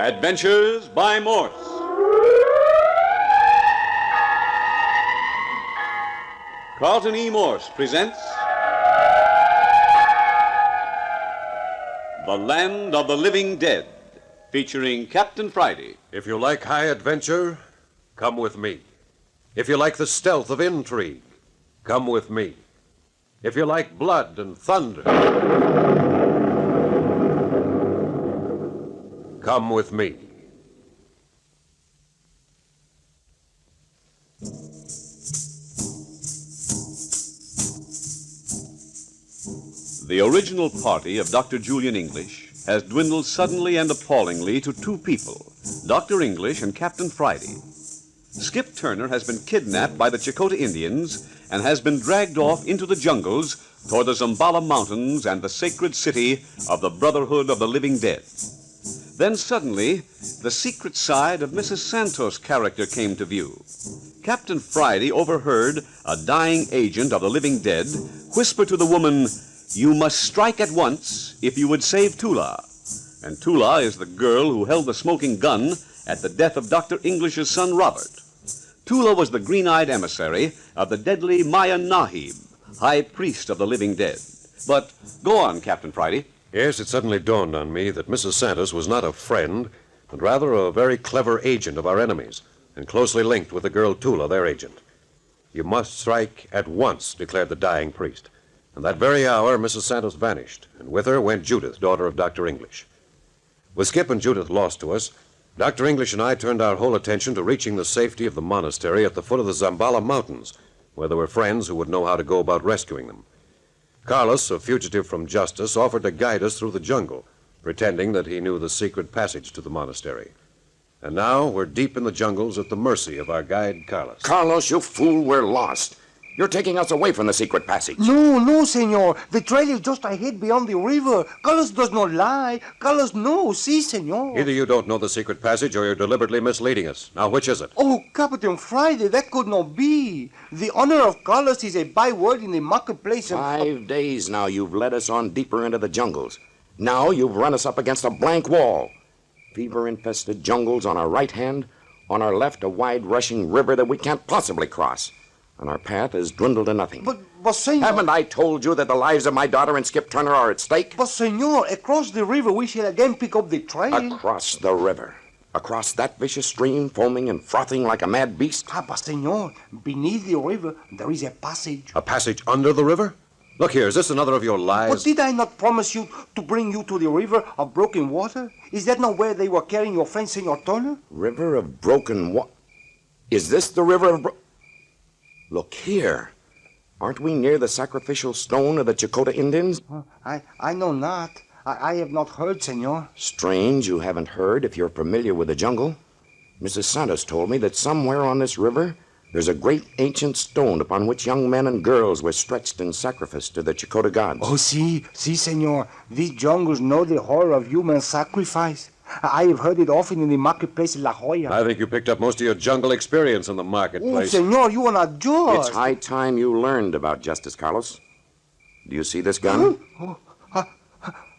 Adventures by Morse. Carlton E. Morse presents The Land of the Living Dead, featuring Captain Friday. If you like high adventure, come with me. If you like the stealth of intrigue, come with me. If you like blood and thunder, come with me. The original party of Dr. Julian English has dwindled suddenly and appallingly to two people, Dr. English and Captain Friday. Skip Turner has been kidnapped by the Chilcote Indians and has been dragged off into the jungles toward the Zambala Mountains and the sacred city of the Brotherhood of the Living Dead. Then suddenly, the secret side of Mrs. Santos' character came to view. Captain Friday overheard a dying agent of the Living Dead whisper to the woman, "You must strike at once if you would save Tula." And Tula is the girl who held the smoking gun at the death of Dr. English's son, Robert. Tula was the green-eyed emissary of the deadly Maya Nahib, high priest of the living dead. But go on, Captain Friday. Yes, it suddenly dawned on me that Mrs. Santos was not a friend, but rather a very clever agent of our enemies, and closely linked with the girl Tula, their agent. "You must strike at once," declared the dying priest. And that very hour, Mrs. Santos vanished, and with her went Judith, daughter of Dr. English. With Skip and Judith lost to us, Dr. English and I turned our whole attention to reaching the safety of the monastery at the foot of the Zambala Mountains, where there were friends who would know how to go about rescuing them. Carlos, a fugitive from justice, offered to guide us through the jungle, pretending that he knew the secret passage to the monastery. And now we're deep in the jungles at the mercy of our guide, Carlos. Carlos, you fool, we're lost. You're taking us away from the secret passage. No, senor. The trail is just ahead beyond the river. Carlos does not lie. Carlos knows. Si, senor. Either you don't know the secret passage or you're deliberately misleading us. Now, which is it? Oh, Captain Friday, that could not be. The honor of Carlos is a byword in the marketplace. 5 days now you've led us on deeper into the jungles. Now you've run us up against a blank wall. Fever-infested jungles on our right hand. On our left, a wide rushing river that we can't possibly cross. And our path has dwindled to nothing. But, senor... Haven't I told you that the lives of my daughter and Skip Turner are at stake? But, senor, across the river we shall again pick up the trail. Across the river? Across that vicious stream, foaming and frothing like a mad beast? But, senor, beneath the river there is a passage. A passage under the river? Look here, is this another of your lies? But did I not promise you to bring you to the river of broken water? Is that not where they were carrying your friend, Senor Turner? River of broken water? Is this the river of... Look here. Aren't we near the sacrificial stone of the Chilcote Indians? I know not. I have not heard, senor. Strange you haven't heard if you're familiar with the jungle. Mrs. Santos told me that somewhere on this river there's a great ancient stone upon which young men and girls were stretched in sacrifice to the Chilcote gods. Oh, si, senor. These jungles know the horror of human sacrifice. I have heard it often in the marketplace in La Jolla. I think you picked up most of your jungle experience in the marketplace. Oh, senor, you are not just. It's high time you learned about justice, Carlos. Do you see this gun?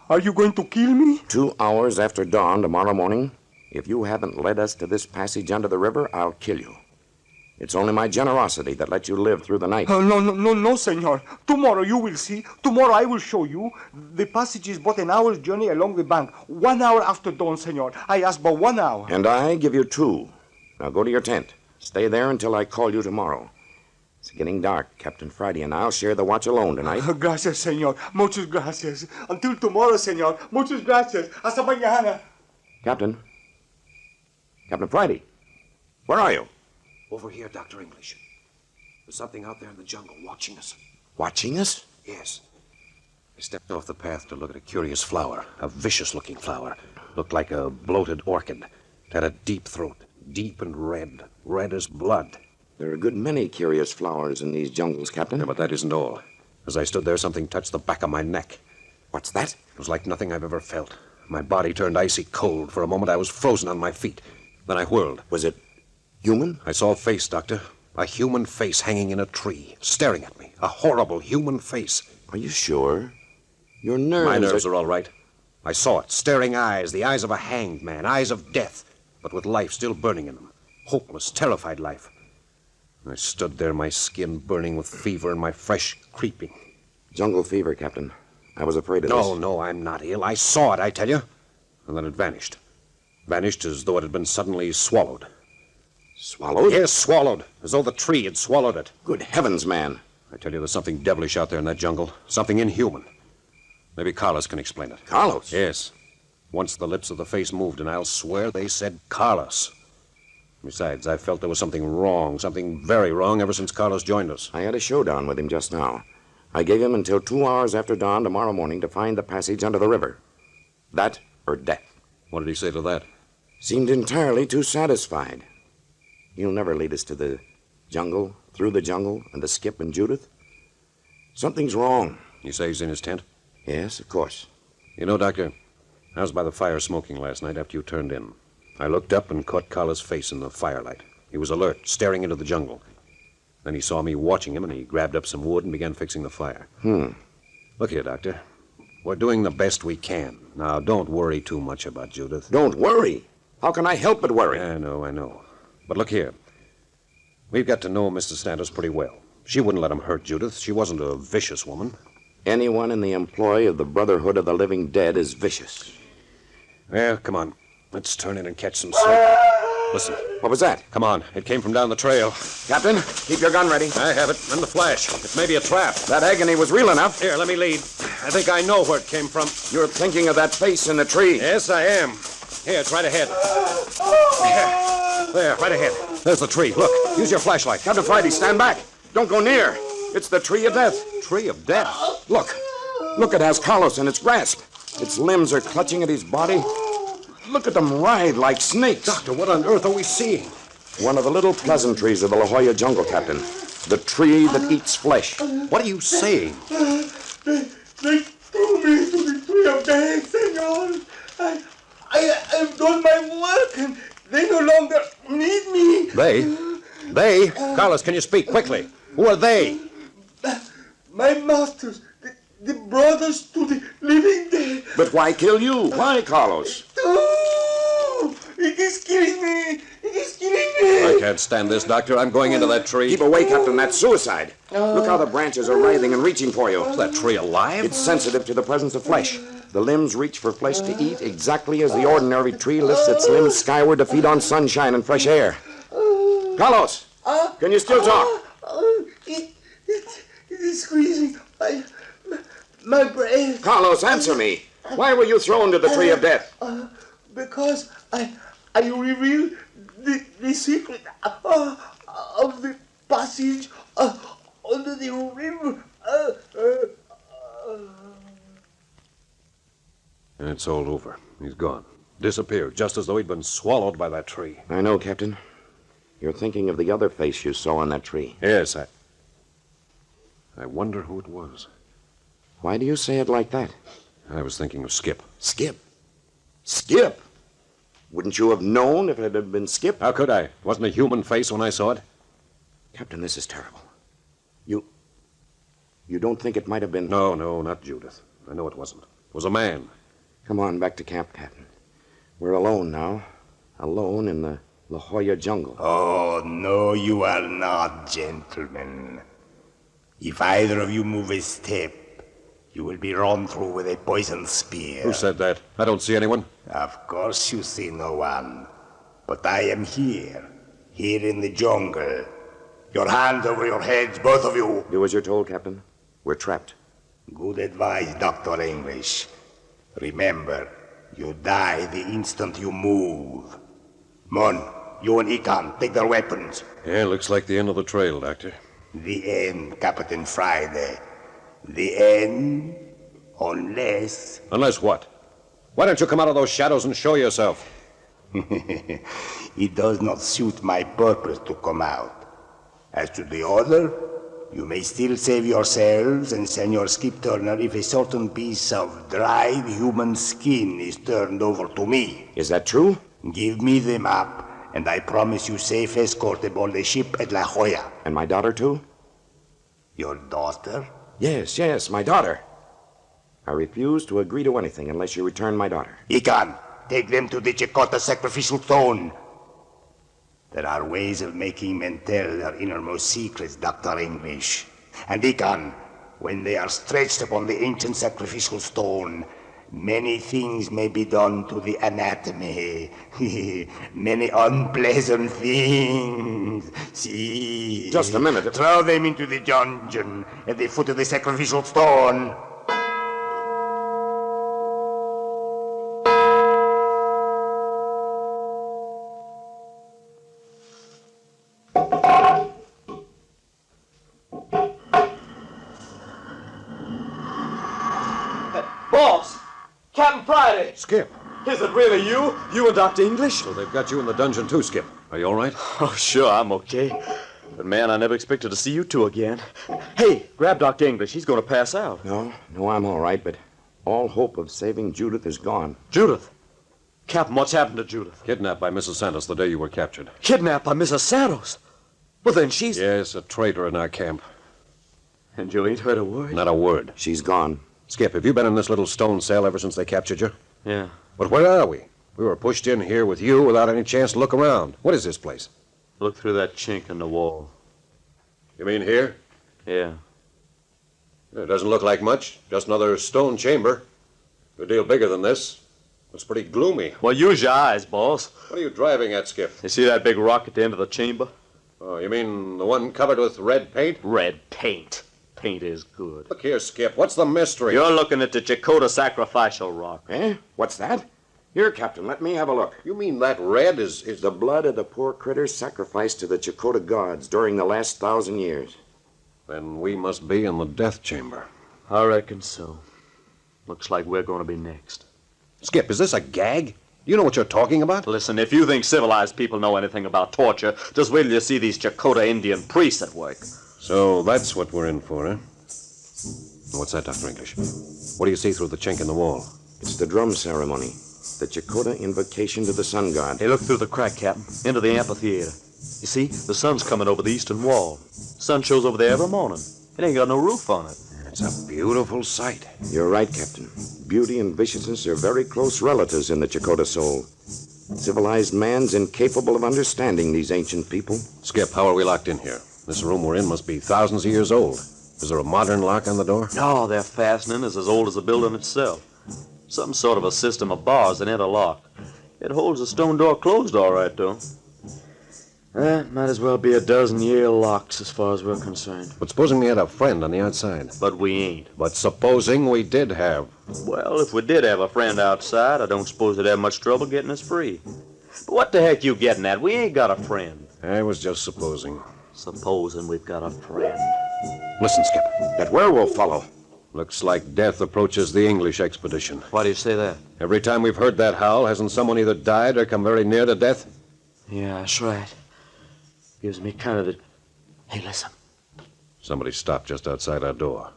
Are you going to kill me? 2 hours after dawn tomorrow morning, if you haven't led us to this passage under the river, I'll kill you. It's only my generosity that lets you live through the night. No, senor. Tomorrow you will see. Tomorrow I will show you. The passage is but an hour's journey along the bank. 1 hour after dawn, senor. I ask but 1 hour. And I give you 2. Now go to your tent. Stay there until I call you tomorrow. It's getting dark. Captain Friday and I'll share the watch alone tonight. Gracias, senor. Muchas gracias. Until tomorrow, senor. Muchas gracias. Hasta mañana. Captain Friday, where are you? Over here, Dr. English. There's something out there in the jungle watching us. Watching us? Yes. I stepped off the path to look at a curious flower, a vicious-looking flower. Looked like a bloated orchid. It had a deep throat, deep and red as blood. There are a good many curious flowers in these jungles, Captain. Yeah, but that isn't all. As I stood there, something touched the back of my neck. What's that? It was like nothing I've ever felt. My body turned icy cold. For a moment, I was frozen on my feet. Then I whirled. Was it human? I saw a face, Doctor. A human face hanging in a tree, staring at me. A horrible human face. Are you sure? Your nerves... My nerves are all right. I saw it. Staring eyes, the eyes of a hanged man, eyes of death, but with life still burning in them. Hopeless, terrified life. I stood there, my skin burning with fever and my flesh creeping. Jungle fever, Captain. I was afraid of this. No, I'm not ill. I saw it, I tell you. And then it vanished. Vanished as though it had been suddenly swallowed. Swallowed? Yes, swallowed. As though the tree had swallowed it. Good heavens, man. I tell you, there's something devilish out there in that jungle. Something inhuman. Maybe Carlos can explain it. Carlos? Yes. Once the lips of the face moved, and I'll swear they said Carlos. Besides, I felt there was something wrong, something very wrong, ever since Carlos joined us. I had a showdown with him just now. I gave him until 2 hours after dawn tomorrow morning to find the passage under the river. That or death. What did he say to that? Seemed entirely too satisfied. He'll never lead us to the jungle, through the jungle, and to Skip and Judith. Something's wrong. You say he's in his tent? Yes, of course. You know, Doctor, I was by the fire smoking last night after you turned in. I looked up and caught Carlos' face in the firelight. He was alert, staring into the jungle. Then he saw me watching him, and he grabbed up some wood and began fixing the fire. Look here, Doctor. We're doing the best we can. Now, don't worry too much about Judith. Don't worry. How can I help but worry? I know. But look here. We've got to know Mrs. Santos pretty well. She wouldn't let him hurt Judith. She wasn't a vicious woman. Anyone in the employ of the Brotherhood of the Living Dead is vicious. Well, come on. Let's turn in and catch some sleep. Listen. What was that? Come on. It came from down the trail. Captain, keep your gun ready. I have it. And the flash. It may be a trap. That agony was real enough. Here, let me lead. I think I know where it came from. You're thinking of that face in the tree. Yes, I am. Here, it's right ahead. There, right ahead. There's the tree. Look, use your flashlight. Captain Friday, stand back. Don't go near. It's the tree of death. Tree of death? Look, it has Carlos in its grasp. Its limbs are clutching at his body. Look at them writhe like snakes. Doctor, what on earth are we seeing? One of the little pleasantries of the La Jolla jungle, Captain. The tree that eats flesh. What are you saying? They threw me to the tree of death, senor. I've done my work, and they no longer need me. They? Carlos, can you speak quickly? Who are they? My masters, the brothers to the living dead. But why kill you? Why, Carlos? Oh, it is killing me. It is killing me. I can't stand this, Doctor. I'm going into that tree. Keep away, Captain. That's suicide. Look how the branches are writhing and reaching for you. Is that tree alive? It's sensitive to the presence of flesh. The limbs reach for flesh to eat exactly as the ordinary tree lifts its limbs skyward to feed on sunshine and fresh air. Carlos, can you still talk? It is squeezing my brain. Carlos, answer me. Why were you thrown to the tree of death? Because I revealed the secret of the passage under the river. And it's all over. He's gone. Disappeared, just as though he'd been swallowed by that tree. I know, Captain. You're thinking of the other face you saw on that tree. Yes, I wonder who it was. Why do you say it like that? I was thinking of Skip. Skip? Skip? Wouldn't you have known if it had been Skip? How could I? Wasn't a human face when I saw it? Captain, this is terrible. You don't think it might have been... No, not Judith. I know it wasn't. It was a man. Come on, back to camp, Captain. We're alone now. Alone in the La Jolla jungle. Oh, no, you are not, gentlemen. If either of you move a step, you will be run through with a poisoned spear. Who said that? I don't see anyone. Of course you see no one. But I am here in the jungle. Your hands over your heads, both of you. Do as you're told, Captain. We're trapped. Good advice, Dr. English. Remember, you die the instant you move. Mon, you and Ekan, take their weapons. Yeah, looks like the end of the trail, Doctor. The end, Captain Friday. The end, unless... Unless what? Why don't you come out of those shadows and show yourself? It does not suit my purpose to come out. As to the other, you may still save yourselves and Senor Skip Turner if a certain piece of dried human skin is turned over to me. Is that true? Give me the map, and I promise you safe escort aboard the ship at La Jolla. And my daughter, too? Your daughter? Yes, my daughter. I refuse to agree to anything unless you return my daughter. Ikan, take them to the Chakotah sacrificial stone. There are ways of making men tell their innermost secrets, Dr. English. And Ikan, when they are stretched upon the ancient sacrificial stone, many things may be done to the anatomy. Many unpleasant things. See? Just a minute. Throw them into the dungeon at the foot of the sacrificial stone. Boss! Captain Friday! Skip. Is it really you? You and Dr. English? So they've got you in the dungeon too, Skip. Are you all right? Oh, sure, I'm okay. But, man, I never expected to see you two again. Hey, grab Dr. English. He's going to pass out. No, I'm all right, but all hope of saving Judith is gone. Judith? Captain, what's happened to Judith? Kidnapped by Mrs. Santos the day you were captured. Kidnapped by Mrs. Santos? Well, then she's... Yes, a traitor in our camp. And you ain't heard a word? Not a word. She's gone. Skip, have you been in this little stone cell ever since they captured you? Yeah. But where are we? We were pushed in here with you without any chance to look around. What is this place? Look through that chink in the wall. You mean here? Yeah. It doesn't look like much. Just another stone chamber. A good deal bigger than this. It's pretty gloomy. Well, use your eyes, boss. What are you driving at, Skip? You see that big rock at the end of the chamber? Oh, you mean the one covered with red paint? Red paint. Paint is good. Look here, Skip. What's the mystery? You're looking at the Chakotah sacrificial rock. Eh? What's that? Here, Captain, let me have a look. You mean that red is The blood of the poor critters sacrificed to the Chakotah gods during the last 1,000 years. Then we must be in the death chamber. I reckon so. Looks like we're going to be next. Skip, is this a gag? Do you know what you're talking about? Listen, if you think civilized people know anything about torture, just wait till you see these Chakotah Indian priests at work. So that's what we're in for, huh? What's that, Dr. English? What do you see through the chink in the wall? It's the drum ceremony. The Chakotah invocation to the sun god. Hey, look through the crack, Captain, into the amphitheater. You see, the sun's coming over the eastern wall. Sun shows over there every morning. It ain't got no roof on it. It's a beautiful sight. You're right, Captain. Beauty and viciousness are very close relatives in the Chakotah soul. Civilized man's incapable of understanding these ancient people. Skip, how are we locked in here? This room we're in must be thousands of years old. Is there a modern lock on the door? No, their fastening is as old as the building itself. Some sort of a system of bars that interlock. It holds the stone door closed all right, though. Might as well be a dozen-year locks as far as we're concerned. But supposing we had a friend on the outside? But we ain't. But supposing we did have. Well, if we did have a friend outside, I don't suppose they'd have much trouble getting us free. But what the heck you getting at? We ain't got a friend. I was just supposing. Supposing we've got a friend. Listen, Skip. That werewolf fellow. Looks like death approaches the English expedition. Why do you say that? Every time we've heard that howl, hasn't someone either died or come very near to death? Yeah, that's right. Gives me kind of the... Hey, listen. Somebody stopped just outside our door.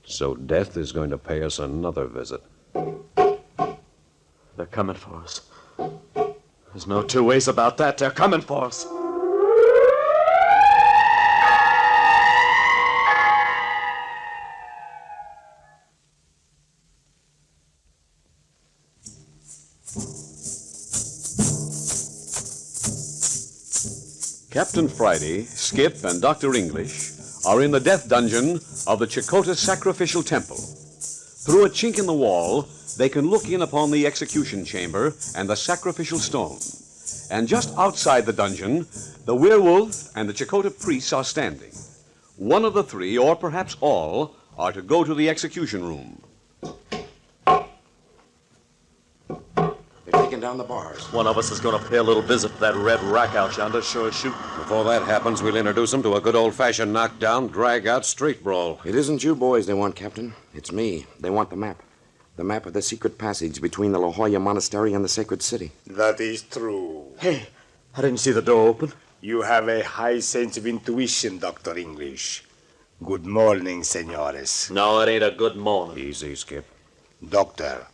So death is going to pay us another visit. They're coming for us. There's no two ways about that. They're coming for us. Captain Friday, Skip, and Dr. English are in the death dungeon of the Chakotah Sacrificial Temple. Through a chink in the wall, they can look in upon the execution chamber and the sacrificial stone. And just outside the dungeon, the werewolf and the Chakotah priests are standing. One of the three, or perhaps all, are to go to the execution room. They're taking down the bars. One of us is going to pay a little visit to that red rack out yonder, sure as shooting. Before that happens, we'll introduce them to a good old-fashioned knockdown, drag-out street brawl. It isn't you boys they want, Captain. It's me. They want the map. The map of the secret passage between the La Jolla Monastery and the sacred city. That is true. Hey, I didn't see the door open. You have a high sense of intuition, Dr. English. Good morning, senores. No, it ain't a good morning. Easy, Skip. Doctor,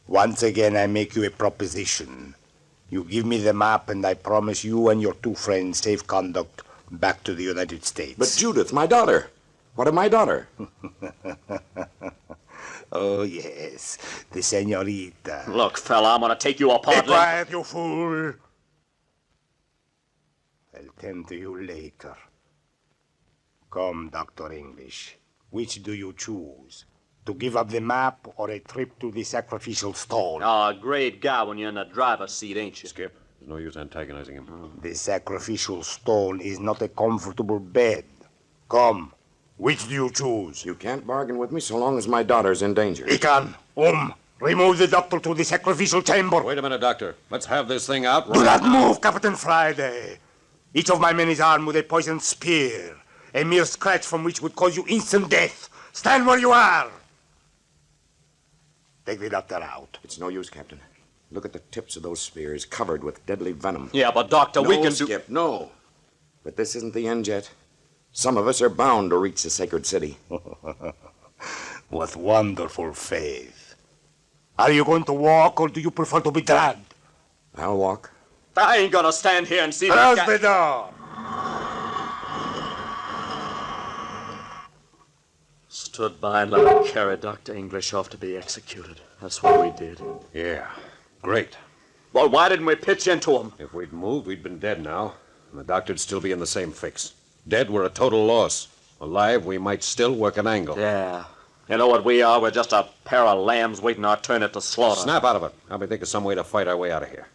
once again I make you a proposition. You give me the map and I promise you and your two friends safe conduct back to the United States. But Judith, my daughter. What of my daughter? Oh, yes, the senorita. Look, fella, I'm gonna take you apart. Be quiet, you fool! I'll tend to you later. Come, Dr. English. Which do you choose? To give up the map or a trip to the sacrificial stone? Oh, a great guy when you're in the driver's seat, ain't you? Skip, there's no use antagonizing him. The sacrificial stone is not a comfortable bed. Come, which do you choose? You can't bargain with me so long as my daughter's in danger. Ikan, remove the doctor to the sacrificial chamber. Wait a minute, Doctor. Let's have this thing out Do right not move, Captain Friday. Each of my men is armed with a poisoned spear. A mere scratch from which would cause you instant death. Stand where you are. Take the doctor out. It's no use, Captain. Look at the tips of those spears covered with deadly venom. Yeah, but Doctor, we can do... Skip, no. But this isn't the end yet. Some of us are bound to reach the sacred city. What wonderful faith. Are you going to walk or do you prefer to be dragged? I'll walk. I ain't gonna stand here and see Close that the guy... door. Stood by and let him carry Dr. English off to be executed. That's what we did. Yeah, great. Well, why didn't we pitch into him? If we'd moved, we'd been dead now. And the doctor'd still be in the same fix. Dead, we're a total loss. Alive, we might still work an angle. Yeah. You know what we are? We're just a pair of lambs waiting our turn at the slaughter. Snap out of it. I'll be thinking of some way to fight our way out of here.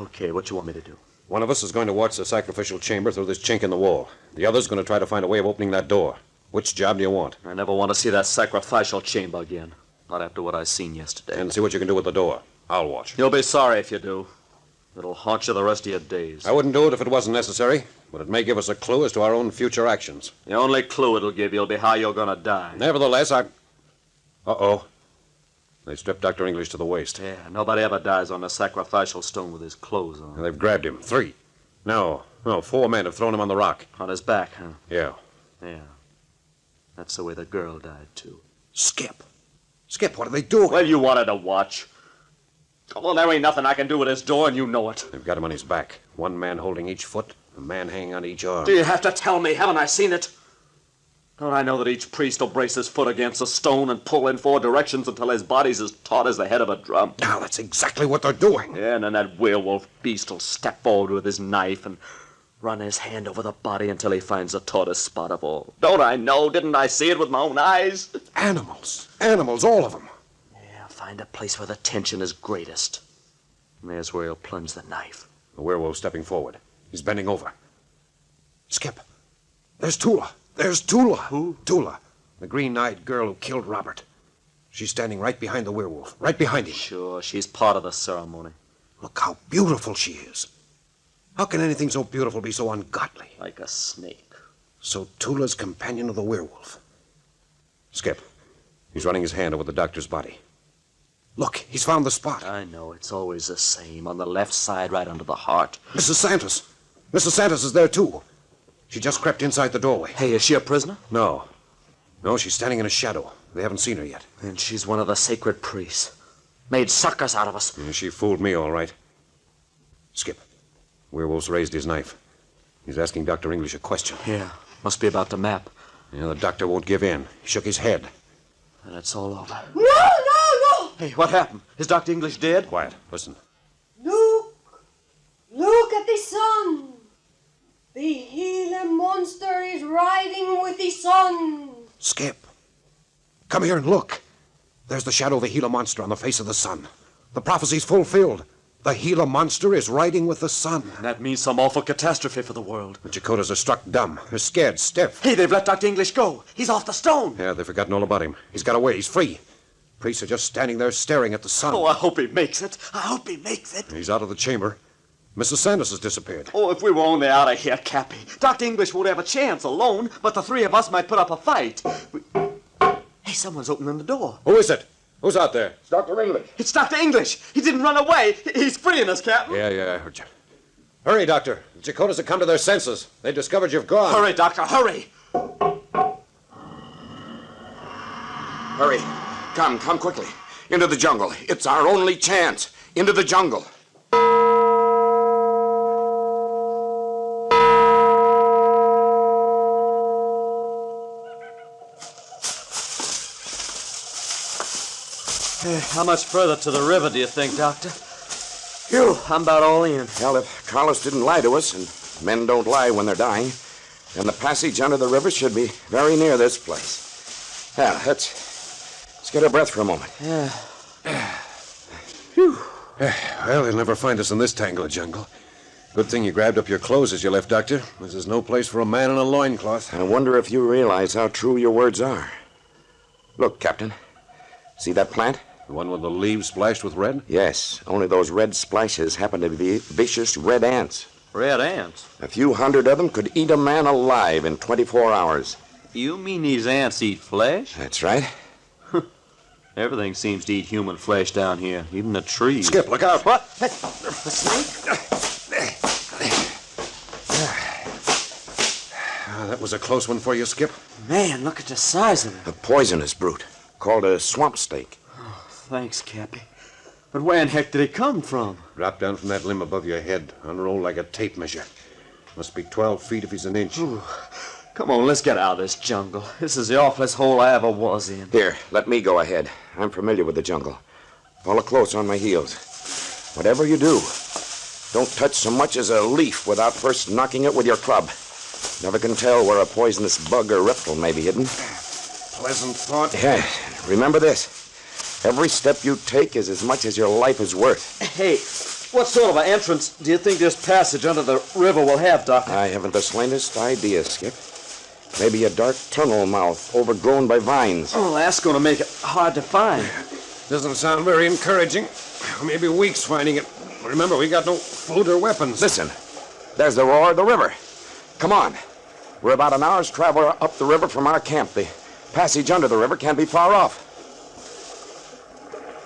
Okay, what you want me to do? One of us is going to watch the sacrificial chamber through this chink in the wall. The other's going to try to find a way of opening that door. Which job do you want? I never want to see that sacrificial chamber again. Not after what I seen yesterday. And see what you can do with the door. I'll watch. You'll be sorry if you do. It'll haunt you the rest of your days. I wouldn't do it if it wasn't necessary, but it may give us a clue as to our own future actions. The only clue it'll give you will be how you're going to die. Nevertheless, Uh-oh. They stripped Dr. English to the waist. Yeah, nobody ever dies on a sacrificial stone with his clothes on. And they've grabbed him. 3. No, 4 men have thrown him on the rock. On his back, huh? Yeah. Yeah. That's the way the girl died, too. Skip, what are they doing? Well, you wanted to watch. Well, there ain't nothing I can do with this door, and you know it. They've got him on his back. 1 man holding each foot, a man hanging on each arm. Do you have to tell me? Haven't I seen it? Don't I know that each priest will brace his foot against a stone and pull in 4 directions until his body's as taut as the head of a drum? Now, that's exactly what they're doing. Yeah, and then that werewolf beast will step forward with his knife and run his hand over the body until he finds the tautest spot of all. Don't I know? Didn't I see it with my own eyes? Animals, all of them. Yeah, find a place where the tension is greatest. And there's where he'll plunge the knife. The werewolf stepping forward. He's bending over. Skip, there's Tula. Who? Tula, the green-eyed girl who killed Robert. She's standing right behind the werewolf, right behind him. Sure, she's part of the ceremony. Look how beautiful she is. How can anything so beautiful be so ungodly? Like a snake. So Tula's companion of the werewolf. Skip, he's running his hand over the doctor's body. Look, he's found the spot. I know, it's always the same. On the left side, right under the heart. Mrs. Santos. Mrs. Santos is there, too. She just crept inside the doorway. Hey, is she a prisoner? No, she's standing in a shadow. They haven't seen her yet. Then she's one of the sacred priests. Made suckers out of us. Yeah, she fooled me, all right. Skip, werewolf's raised his knife. He's asking Dr. English a question. Yeah, must be about the map. Yeah, the doctor won't give in. He shook his head. And it's all over. No! Hey, what happened? Is Dr. English dead? Quiet, listen. Look at the sun! The Gila monster is riding with the sun! Skip, come here and look. There's the shadow of the Gila monster on the face of the sun. The prophecy's fulfilled. The Gila monster is riding with the sun. That means some awful catastrophe for the world. The Jacotas are struck dumb. They're scared stiff. Hey, they've let Dr. English go. He's off the stone. Yeah, they've forgotten all about him. He's got away. He's free. Priests are just standing there staring at the sun. Oh, I hope he makes it. I hope he makes it. He's out of the chamber. Mrs. Santos has disappeared. Oh, if we were only out of here, Cappy. Dr. English won't have a chance alone, but the 3 of us might put up a fight. Hey, someone's opening the door. Who is it? Who's out there? It's Dr. English. It's Dr. English. He didn't run away. He's freeing us, Captain. Yeah, I heard you. Hurry, Doctor. The Jacotas have come to their senses. They discovered you've gone. Hurry, Doctor, hurry. Hurry. Come quickly. Into the jungle. It's our only chance. Into the jungle. How much further to the river do you think, Doctor? Phew, I'm about all in. Well, if Carlos didn't lie to us, and men don't lie when they're dying, then the passage under the river should be very near this place. Yeah, let's get our breath for a moment. Yeah. Well, they'll never find us in this tangle of jungle. Good thing you grabbed up your clothes as you left, Doctor. This is no place for a man in a loincloth. I wonder if you realize how true your words are. Look, Captain. See that plant? The one with the leaves splashed with red? Yes, only those red splashes happen to be vicious red ants. Red ants? A few hundred of them could eat a man alive in 24 hours. You mean these ants eat flesh? That's right. Everything seems to eat human flesh down here, even the trees. Skip, look out. What? A snake? That was a close one for you, Skip. Man, look at the size of it. A poisonous brute called a swamp snake. Thanks, Cappy. But where in heck did it come from? Dropped down from that limb above your head, unrolled like a tape measure. Must be 12 feet if he's an inch. Ooh. Come on, let's get out of this jungle. This is the awfulest hole I ever was in. Here, let me go ahead. I'm familiar with the jungle. Follow close on my heels. Whatever you do, don't touch so much as a leaf without first knocking it with your club. Never can tell where a poisonous bug or reptile may be hidden. Pleasant thought. Yeah, remember this. Every step you take is as much as your life is worth. Hey, what sort of an entrance do you think this passage under the river will have, Doctor? I haven't the slightest idea, Skip. Maybe a dark tunnel mouth overgrown by vines. Oh, that's going to make it hard to find. Doesn't sound very encouraging. Maybe weeks finding it. Remember, we got no food or weapons. Listen, there's the roar of the river. Come on. We're about an hour's travel up the river from our camp. The passage under the river can't be far off.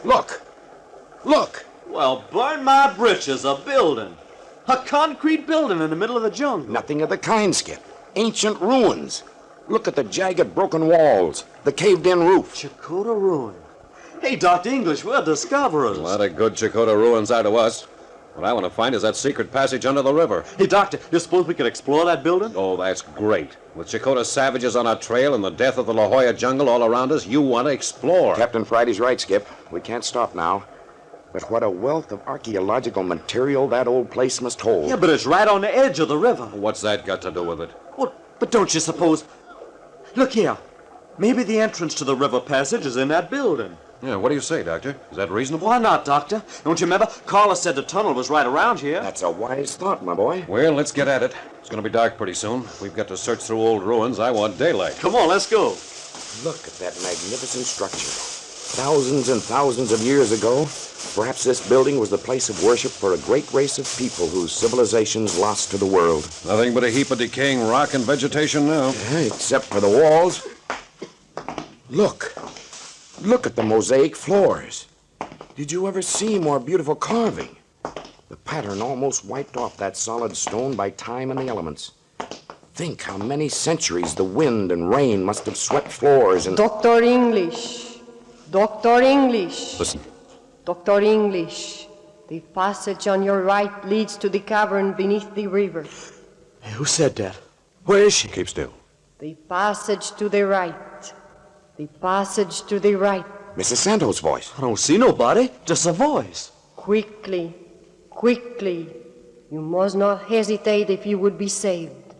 Look. Look. Well, burn my britches, a building. A concrete building in the middle of the jungle. Nothing of the kind, Skip. Ancient ruins. Look at the jagged, broken walls, the caved-in roof. Chakota ruin. Hey, Dr. English, we're discoverers. A lot of good Chakota ruins are to us. What I want to find is that secret passage under the river. Hey, Doctor, you suppose we could explore that building? Oh, that's great. With Chakota savages on our trail and the death of the La Jolla jungle all around us, you want to explore. Captain Friday's right, Skip. We can't stop now. But what a wealth of archaeological material that old place must hold. Yeah, but it's right on the edge of the river. What's that got to do with it? Well, but don't you suppose... Look here. Maybe the entrance to the river passage is in that building. Yeah, what do you say, Doctor? Is that reasonable? Why not, Doctor? Don't you remember? Carlos said the tunnel was right around here. That's a wise thought, my boy. Well, let's get at it. It's going to be dark pretty soon. We've got to search through old ruins. I want daylight. Come on, let's go. Look at that magnificent structure. Thousands and thousands of years ago, perhaps this building was the place of worship for a great race of people whose civilizations lost to the world. Nothing but a heap of decaying rock and vegetation now. Except for the walls. Look. Look at the mosaic floors. Did you ever see more beautiful carving? The pattern almost wiped off that solid stone by time and the elements. Think how many centuries the wind and rain must have swept floors and... Dr. English. Dr. English. Listen. Dr. English. The passage on your right leads to the cavern beneath the river. Hey, who said that? Where is she? Keep still. The passage to the right. The passage to the right. Mrs. Santos' voice. I don't see nobody, just a voice. Quickly, quickly. You must not hesitate if you would be saved.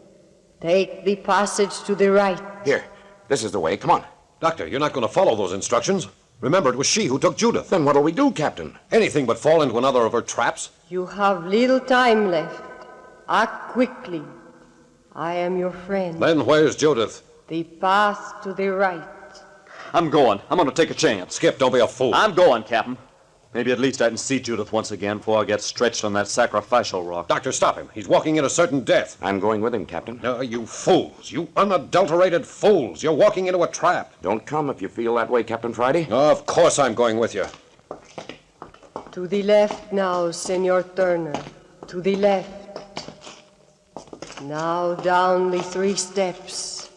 Take the passage to the right. Here, this is the way. Come on. Doctor, you're not going to follow those instructions. Remember, it was she who took Judith. Then what'll we do, Captain? Anything but fall into another of her traps. You have little time left. Act quickly. I am your friend. Then where's Judith? The path to the right. I'm going. I'm going to take a chance. Skip, don't be a fool. I'm going, Captain. Maybe at least I can see Judith once again before I get stretched on that sacrificial rock. Doctor, stop him. He's walking into certain death. I'm going with him, Captain. No, you fools. You unadulterated fools. You're walking into a trap. Don't come if you feel that way, Captain Friday. Of course I'm going with you. To the left now, Senor Turner. To the left. Now down the 3 steps.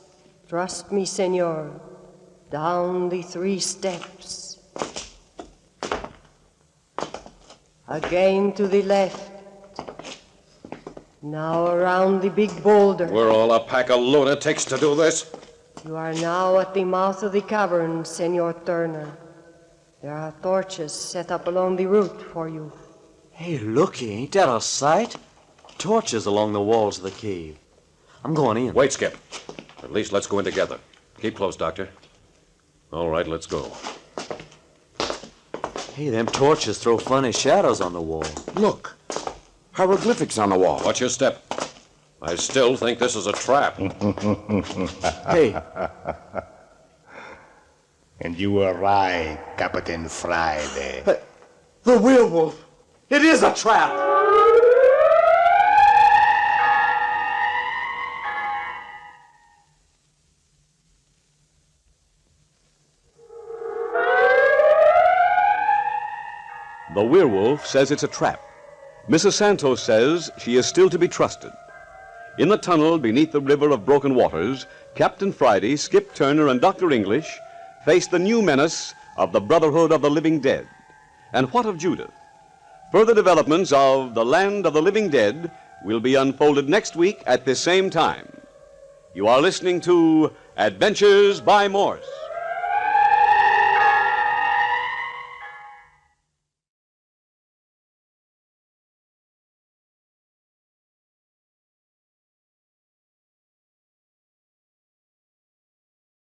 Trust me, Senor. Down the 3 steps. Again to the left. Now around the big boulder. We're all a pack of lunatics to do this. You are now at the mouth of the cavern, Senor Turner. There are torches set up along the route for you. Hey, looky, ain't that a sight? Torches along the walls of the cave. I'm going in. Wait, Skip. At least let's go in together. Keep close, Doctor. All right, let's go. Hey, them torches throw funny shadows on the wall. Look, hieroglyphics on the wall. Watch your step. I still think this is a trap. Hey, And you were right, Captain Friday. the werewolf! It is a trap! The werewolf says it's a trap. Mrs. Santos says she is still to be trusted. In the tunnel beneath the river of broken waters, Captain Friday, Skip Turner, and Dr. English face the new menace of the Brotherhood of the Living Dead. And what of Judith? Further developments of The Land of the Living Dead will be unfolded next week at this same time. You are listening to Adventures by Morse.